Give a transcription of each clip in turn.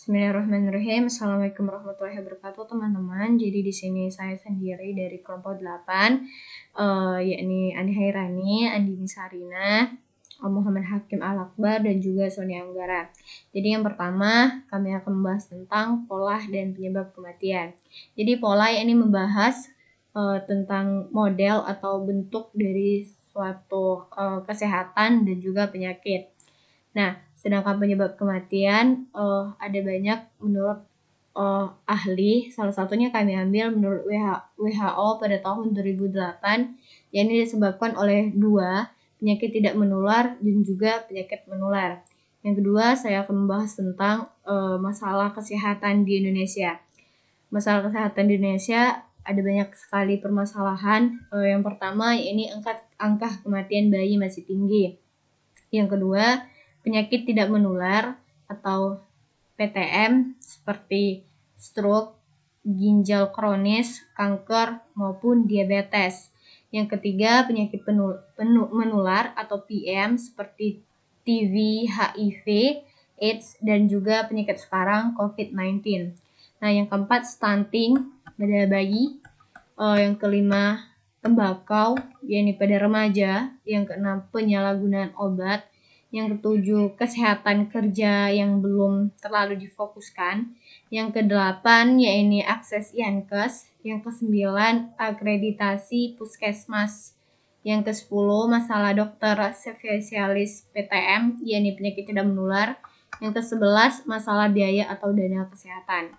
Bismillahirrahmanirrahim. Assalamualaikum warahmatullahi wabarakatuh, teman-teman. Jadi di sini saya sendiri dari kelompok 8, yakni Andi Hairani, Andini Sarina, Muhammad Hakim Al-Akbar, dan juga Sonia Anggara. Jadi yang pertama, kami akan membahas tentang pola dan penyebab kematian. Jadi pola ini membahas tentang model atau bentuk dari suatu kesehatan dan juga penyakit. Nah, sedangkan penyebab kematian ada banyak menurut ahli. Salah satunya kami ambil menurut WHO pada tahun 2008, yang ini disebabkan oleh 2, penyakit tidak menular dan juga penyakit menular. Yang kedua, saya akan membahas tentang masalah kesehatan di Indonesia. Masalah kesehatan di Indonesia ada banyak sekali permasalahan. Yang pertama, ini angka kematian bayi masih tinggi. Yang kedua, penyakit tidak menular atau PTM seperti stroke, ginjal kronis, kanker, maupun diabetes. Yang ketiga, penyakit menular atau PM seperti TB, HIV, AIDS, dan juga penyakit sekarang COVID-19. Nah, yang keempat, stunting pada bayi. Yang kelima, tembakau, yakni pada remaja. Yang keenam, penyalahgunaan obat. Yang ketujuh, kesehatan kerja yang belum terlalu difokuskan. Yang kedelapan, yakni akses Yankes. Yang kesembilan, akreditasi puskesmas. Yang kesepuluh, masalah dokter spesialis PTM, yakni penyakit tidak menular. Yang kesebelas, masalah biaya atau dana kesehatan.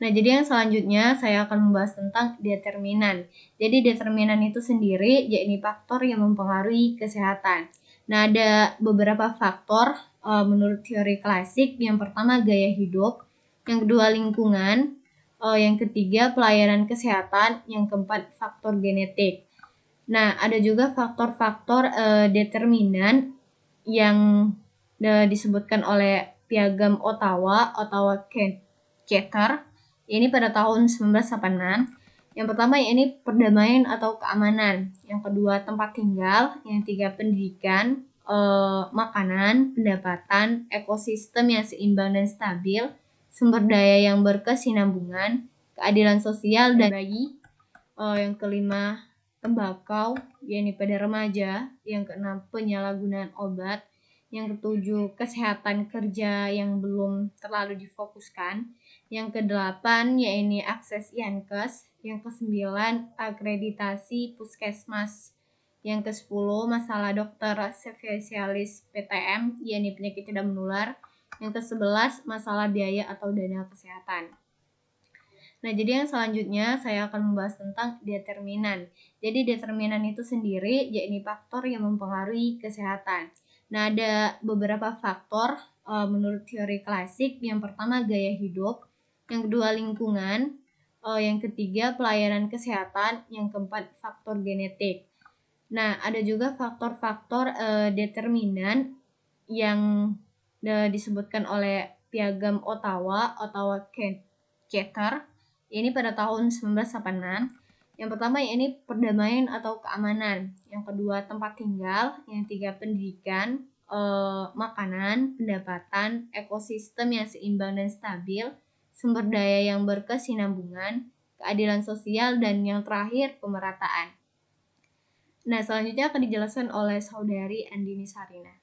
Nah, jadi yang selanjutnya saya akan membahas tentang determinan. Jadi determinan itu sendiri yakni faktor yang mempengaruhi kesehatan. Nah, ada beberapa faktor menurut teori klasik. Yang pertama, gaya hidup. Yang kedua, lingkungan. Yang ketiga, pelayanan kesehatan. Yang keempat, faktor genetik. Nah, ada juga faktor-faktor determinan yang disebutkan oleh Piagam Ottawa Charter. Ini pada tahun 1986. Yang pertama, ini perdamaian atau keamanan. Yang kedua, tempat tinggal. Yang ketiga, pendidikan, makanan, pendapatan, ekosistem yang seimbang dan stabil, sumber daya yang berkesinambungan, keadilan sosial dan bayi. Yang kelima, tembakau, yakni pada remaja. Yang keenam, penyalahgunaan obat. Yang ketujuh, kesehatan kerja yang belum terlalu difokuskan. Yang kedelapan, yakni akses Yankes. Yang kesembilan, akreditasi puskesmas. Yang kesepuluh, masalah dokter spesialis PTM, yakni penyakit tidak menular. Yang kesebelas, masalah biaya atau dana kesehatan. Nah, jadi yang selanjutnya saya akan membahas tentang determinan. Jadi determinan itu sendiri yakni faktor yang mempengaruhi kesehatan. Nah, ada beberapa faktor menurut teori klasik. Yang pertama, gaya hidup. Yang kedua, lingkungan. Yang ketiga, pelayanan kesehatan. Yang keempat, faktor genetik. Nah, ada juga faktor-faktor determinan yang disebutkan oleh Piagam Ottawa Charter. Ini pada tahun 1986. Yang pertama, ini perdamaian atau keamanan. Yang kedua, tempat tinggal. Yang ketiga, pendidikan, makanan, pendapatan, ekosistem yang seimbang dan stabil, sumber daya yang berkesinambungan, keadilan sosial, dan yang terakhir, pemerataan. Nah, selanjutnya akan dijelaskan oleh saudari Andini Sarina.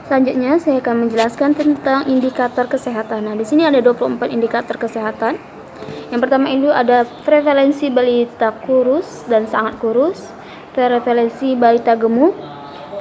Selanjutnya saya akan menjelaskan tentang indikator kesehatan. Nah, di sini ada 24 indikator kesehatan. Yang pertama itu ada prevalensi balita kurus dan sangat kurus, prevalensi balita gemuk,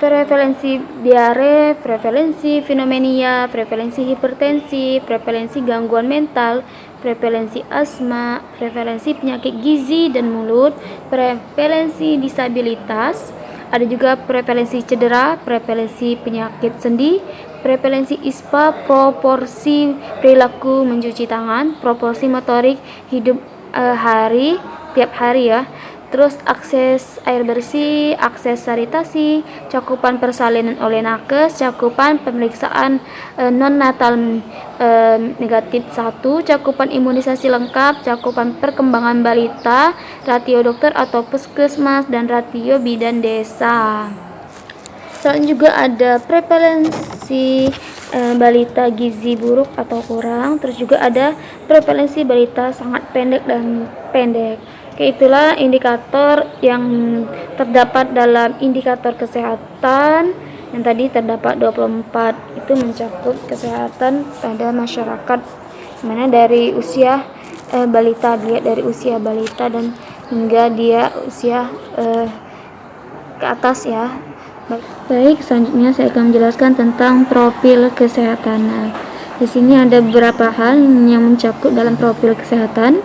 prevalensi diare, prevalensi pneumonia, prevalensi hipertensi, prevalensi gangguan mental, prevalensi asma, prevalensi penyakit gizi dan mulut, prevalensi disabilitas. Ada juga prevalensi cedera, prevalensi penyakit sendi, prevalensi ISPA, proporsi perilaku mencuci tangan, proporsi motorik hidup tiap hari ya. Terus akses air bersih, akses sanitasi, cakupan persalinan oleh nakes, cakupan pemeriksaan non-natal negatif 1, cakupan imunisasi lengkap, cakupan perkembangan balita, ratio dokter atau puskesmas, dan ratio bidan desa. Selain juga ada prevalensi balita gizi buruk atau kurang, terus juga ada prevalensi balita sangat pendek dan pendek. Oke, itulah indikator yang terdapat dalam indikator kesehatan yang tadi terdapat 24. Itu mencakup kesehatan pada masyarakat, mana dari usia balita, dilihat dari usia balita dan hingga dia usia ke atas ya. Baik, selanjutnya saya akan menjelaskan tentang profil kesehatan. Nah, di sini ada beberapa hal yang mencakup dalam profil kesehatan.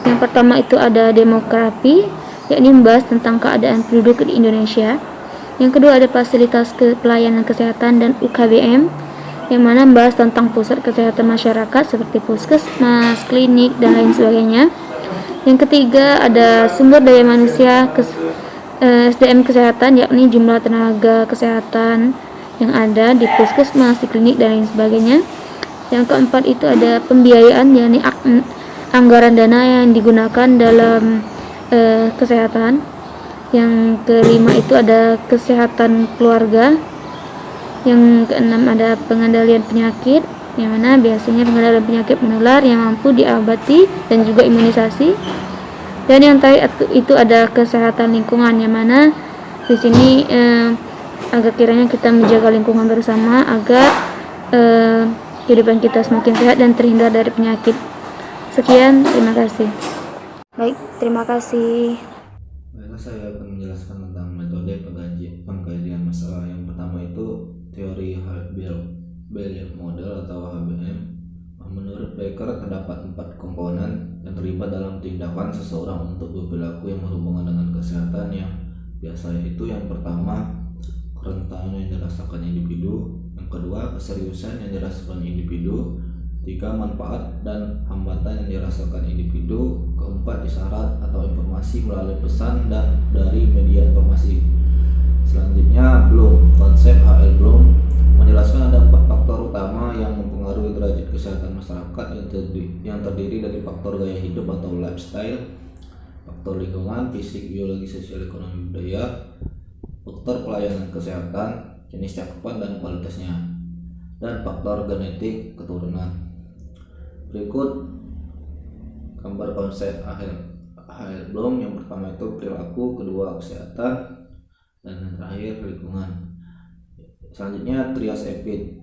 Yang pertama itu ada demografi, yakni membahas tentang keadaan penduduk di Indonesia. Yang kedua ada fasilitas pelayanan kesehatan dan UKBM, yang mana membahas tentang pusat kesehatan masyarakat seperti puskesmas, klinik, dan lain sebagainya. Yang ketiga ada sumber daya manusia SDM kesehatan, yakni jumlah tenaga kesehatan yang ada di puskesmas, di klinik, dan lain sebagainya. Yang keempat itu ada pembiayaan, yakni anggaran dana yang digunakan dalam kesehatan. Yang kelima itu ada kesehatan keluarga. Yang keenam ada pengendalian penyakit, yang mana biasanya pengendalian penyakit menular yang mampu diobati dan juga imunisasi. Dan yang terakhir itu ada kesehatan lingkungan, yang mana di sini agar kiranya kita menjaga lingkungan bersama agar kehidupan kita semakin sehat dan terhindar dari penyakit. Sekian, terima kasih. Baik, terima kasih. Baiklah, saya akan menjelaskan tentang metode pengkajian masalah. Yang pertama itu teori Bayes model atau HBM. Menurut Becker terdapat 4 komponen yang terlibat dalam tindakan seseorang untuk berperilaku yang berhubungan dengan kesehatan yang biasa, yaitu yang pertama kerentanan yang dirasakan individu, yang kedua keseriusan yang dirasakan individu, tiga manfaat dan hambatan yang dirasakan individu, keempat isyarat atau informasi melalui pesan dan dari media informasi. Selanjutnya konsep H.L. Bloom menjelaskan ada 4 faktor utama yang mempengaruhi derajat kesehatan masyarakat yang terdiri dari faktor gaya hidup atau lifestyle, faktor lingkungan, fisik, biologi, sosial, ekonomi, budaya, faktor pelayanan kesehatan, jenis cakupan dan kualitasnya, dan faktor genetik keturunan. Berikut gambar konsep H.L. Bloom. Yang pertama itu perilaku, kedua kesehatan, dan yang terakhir lingkungan. Selanjutnya trias epid.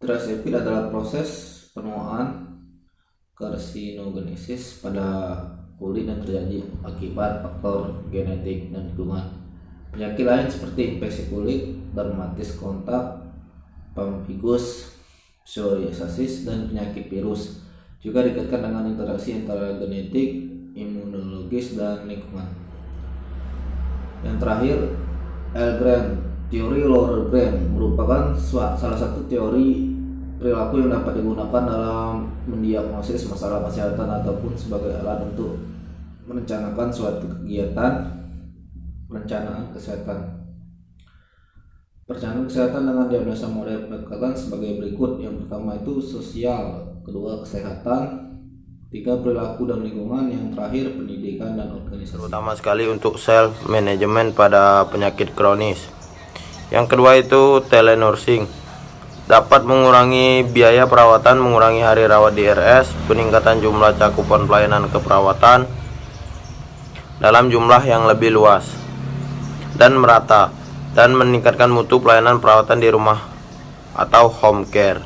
Trias epid adalah proses penuaan karsinogenesis pada kulit yang terjadi akibat faktor genetik dan lingkungan. Penyakit lain seperti infeksi kulit, dermatitis kontak, pemphigus, psoriasis, dan penyakit virus juga dikaitkan dengan interaksi antara genetik, imunologis, dan lingkungan. Yang terakhir, teori Lorer-Green merupakan salah satu teori perilaku yang dapat digunakan dalam mendiagnosis masalah kesehatan ataupun sebagai alat untuk merencanakan suatu kegiatan perencanaan kesehatan. Perencanaan kesehatan dengan diagnosa model pendekatan sebagai berikut. Yang pertama itu sosial, kedua kesehatan, tiga perilaku dan lingkungan, yang terakhir pendidikan dan organisasi. Terutama sekali untuk self management pada penyakit kronis. Yang kedua itu telenursing, dapat mengurangi biaya perawatan, mengurangi hari rawat di RS, peningkatan jumlah cakupan pelayanan keperawatan dalam jumlah yang lebih luas dan merata, dan meningkatkan mutu pelayanan perawatan di rumah atau home care.